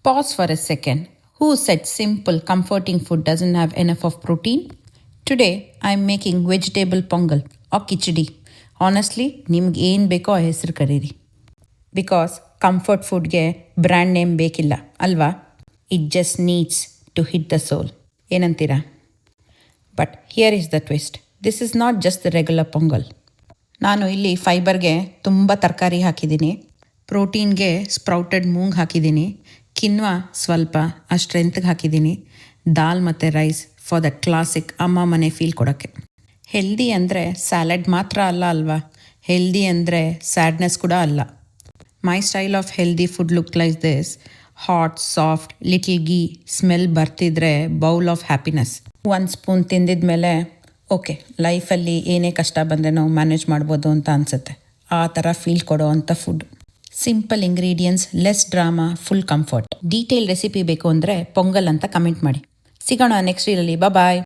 Pause for a second. Who said simple, comforting food doesn't have enough of protein? Today, I'm making vegetable pongal or khichdi. Honestly, ನಿಮ್ಗೆ ಏನು ಬೇಕೋ ಆ ಹೆಸರು ಕರೀರಿ. Because comfort ಫುಡ್ಗೆ brand name ಬೇಕಿಲ್ಲ ಅಲ್ವಾ? It just needs to hit the soul. ಏನಂತೀರಾ? But here is the twist. This is not just the regular pongal. ನಾನು ಇಲ್ಲಿ ಫೈಬರ್ಗೆ ತುಂಬ ತರಕಾರಿ ಹಾಕಿದ್ದೀನಿ, ಪ್ರೋಟೀನ್ಗೆ ಸ್ಪ್ರೌಟೆಡ್ ಮೂಂಗ್ ಹಾಕಿದ್ದೀನಿ, ಕಿನ್ವಾ ಸ್ವಲ್ಪ ಆ ಸ್ಟ್ರೆಂತ್ಗೆ ಹಾಕಿದ್ದೀನಿ, ದಾಲ್ ಮತ್ತು ರೈಸ್ ಫಾರ್ ದ ಕ್ಲಾಸಿಕ್ ಅಮ್ಮ ಮನೆ ಫೀಲ್ ಕೊಡೋಕ್ಕೆ. ಹೆಲ್ದಿ ಅಂದರೆ ಸ್ಯಾಲಡ್ ಮಾತ್ರ ಅಲ್ಲ ಅಲ್ವಾ? ಹೆಲ್ದಿ ಅಂದರೆ ಸ್ಯಾಡ್ನೆಸ್ ಕೂಡ ಅಲ್ಲ. My style of healthy food look like this: hot, soft, little ghee smell ಬರ್ತಿದ್ರೆ ಬೌಲ್ ಆಫ್ ಹ್ಯಾಪಿನೆಸ್. 1 ಸ್ಪೂನ್ ತಿಂದಿದ ಮೇಲೆ ಓಕೆ, ಲೈಫಲ್ಲಿ ಏನೇ ಕಷ್ಟ ಬಂದರೆ ನಾವು ಮ್ಯಾನೇಜ್ ಮಾಡ್ಬೋದು ಅಂತ ಅನಿಸುತ್ತೆ. ಆ ಥರ ಫೀಲ್ ಕೊಡೋ ಅಂಥ food. Simple ingredients, less drama, full comfort. Detail recipe ಬೇಕು ಅಂದರೆ ಪೊಂಗಲ್ ಅಂತ ಕಮೆಂಟ್ ಮಾಡಿ. ಸಿಗೋಣ ನೆಕ್ಸ್ಟ್ ರೀಲಲ್ಲಿ. ಬಾಯ್.